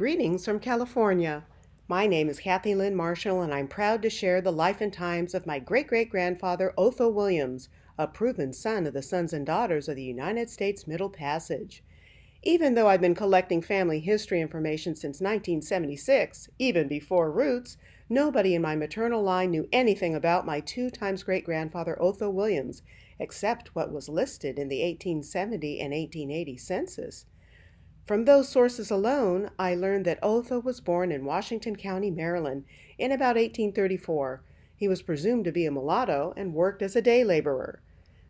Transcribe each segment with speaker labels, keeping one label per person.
Speaker 1: Greetings from California. My name is Kathy Lynn Marshall, and I'm proud to share the life and times of my great-great-grandfather Otho Williams, a proven son of the sons and daughters of the United States Middle Passage. Even though I've been collecting family history information since 1976, even before Roots, nobody in my maternal line knew anything about my two-times great-grandfather Otho Williams, except what was listed in the 1870 and 1880 census. From those sources alone, I learned that Otho was born in Washington County, Maryland, in about 1834. He was presumed to be a mulatto and worked as a day laborer.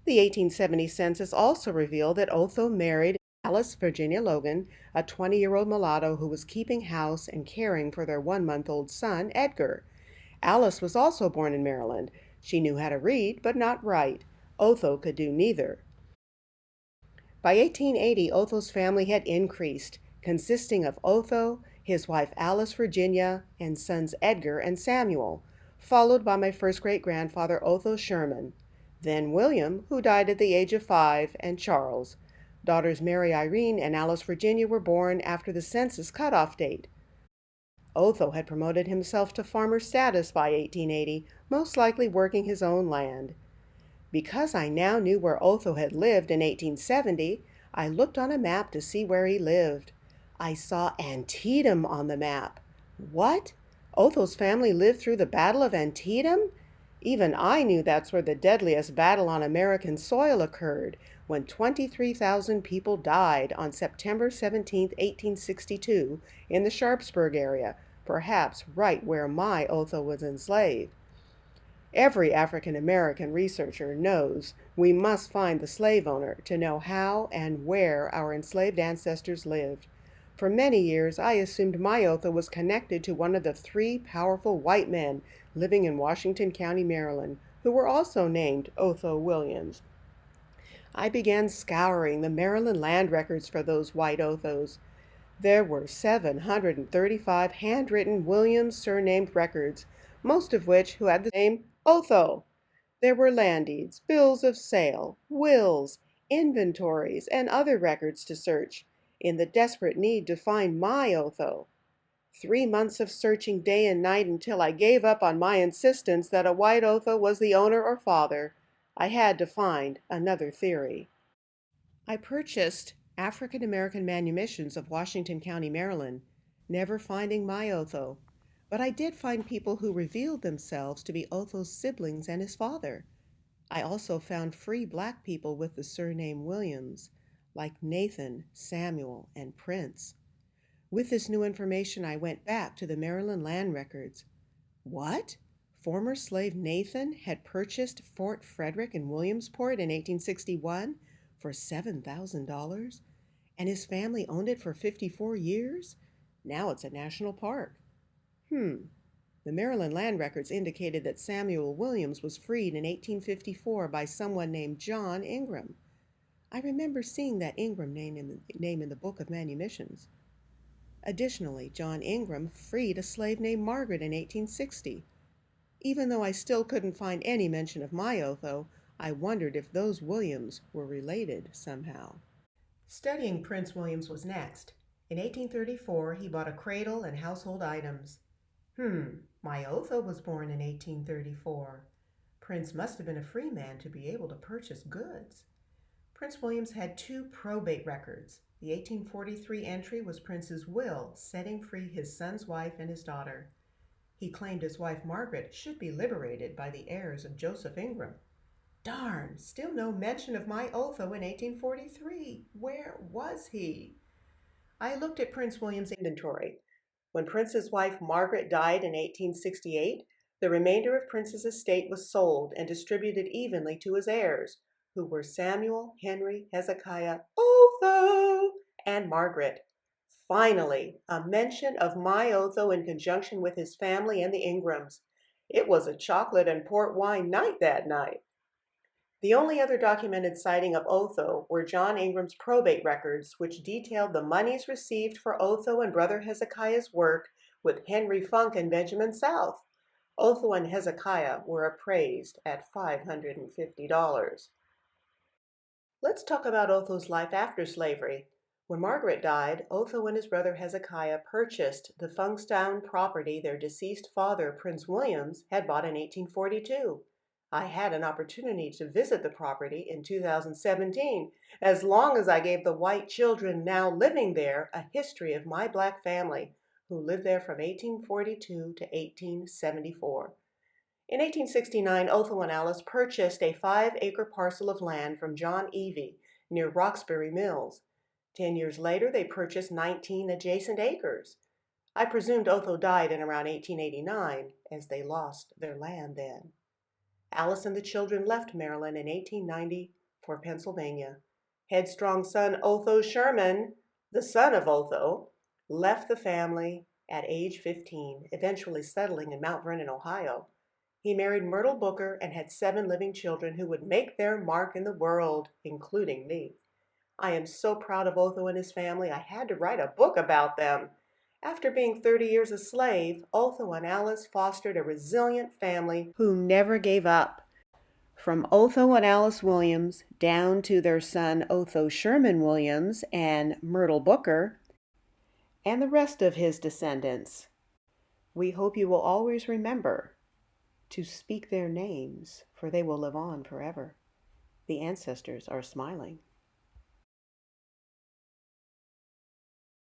Speaker 1: The 1870 census also revealed that Otho married Alice Virginia Logan, a 20-year-old mulatto who was keeping house and caring for their one-month-old son, Edgar. Alice was also born in Maryland. She knew how to read, but not write. Otho could do neither. By 1880, Otho's family had increased, consisting of Otho, his wife Alice Virginia, and sons Edgar and Samuel, followed by my first great-grandfather Otho Sherman, then William, who died at the age of 5, and Charles. Daughters Mary Irene and Alice Virginia were born after the census cutoff date. Otho had promoted himself to farmer status by 1880, most likely working his own land. Because I now knew where Otho had lived in 1870, I looked on a map to see where he lived. I saw Antietam on the map. What? Otho's family lived through the Battle of Antietam? Even I knew that's where the deadliest battle on American soil occurred, when 23,000 people died on September 17, 1862, in the Sharpsburg area, perhaps right where my Otho was enslaved. Every African American researcher knows we must find the slave owner to know how and where our enslaved ancestors lived. For many years, I assumed my Otho was connected to one of the 3 powerful white men living in Washington County, Maryland, who were also named Otho Williams. I began scouring the Maryland land records for those white Othos. There were 735 handwritten Williams surnamed records, most of which who had the name Otho. There were land deeds, bills of sale, wills, inventories, and other records to search, in the desperate need to find my Otho. 3 months of searching day and night until I gave up on my insistence that a white Otho was the owner or father. I had to find another theory. I purchased African American manumissions of Washington County, Maryland, never finding my Otho. But I did find people who revealed themselves to be Otho's siblings and his father. I also found free black people with the surname Williams, like Nathan, Samuel, and Prince. With this new information, I went back to the Maryland land records. What? Former slave Nathan had purchased Fort Frederick in Williamsport in 1861 for $7,000, and his family owned it for 54 years? Now it's a national park. The Maryland land records indicated that Samuel Williams was freed in 1854 by someone named John Ingram. I remember seeing that Ingram name in the Book of Manumissions. Additionally, John Ingram freed a slave named Margaret in 1860. Even though I still couldn't find any mention of my Otho, I wondered if those Williams were related somehow. Studying Prince Williams was next. In 1834, he bought a cradle and household items. My Otho was born in 1834. Prince must have been a free man to be able to purchase goods. Prince Williams had 2 probate records. The 1843 entry was Prince's will, setting free his son's wife and his daughter. He claimed his wife Margaret should be liberated by the heirs of Joseph Ingram. Darn, still no mention of my Otho in 1843. Where was he? I looked at Prince William's inventory. When Prince's wife Margaret died in 1868, the remainder of Prince's estate was sold and distributed evenly to his heirs, who were Samuel, Henry, Hezekiah, Otho, and Margaret. Finally, a mention of my Otho in conjunction with his family and the Ingrams. It was a chocolate and port wine night that night. The only other documented sighting of Otho were John Ingram's probate records, which detailed the monies received for Otho and Brother Hezekiah's work with Henry Funk and Benjamin South. Otho and Hezekiah were appraised at $550. Let's talk about Otho's life after slavery. When Margaret died, Otho and his brother Hezekiah purchased the Funkstown property their deceased father, Prince Williams, had bought in 1842. I had an opportunity to visit the property in 2017, as long as I gave the white children now living there a history of my black family, who lived there from 1842 to 1874. In 1869, Otho and Alice purchased a 5-acre parcel of land from John Evie near Roxbury Mills. 10 years later, they purchased 19 adjacent acres. I presumed Otho died in around 1889, as they lost their land then. Alice and the children left Maryland in 1890 for Pennsylvania. Headstrong son Otho Sherman, the son of Otho, left the family at age 15, eventually settling in Mount Vernon, Ohio. He married Myrtle Booker and had 7 living children who would make their mark in the world, including me. I am so proud of Otho and his family, I had to write a book about them. After being 30 years a slave, Otho and Alice fostered a resilient family who never gave up. From Otho and Alice Williams down to their son Otho Sherman Williams and Myrtle Booker and the rest of his descendants, we hope you will always remember to speak their names, for they will live on forever. The ancestors are smiling.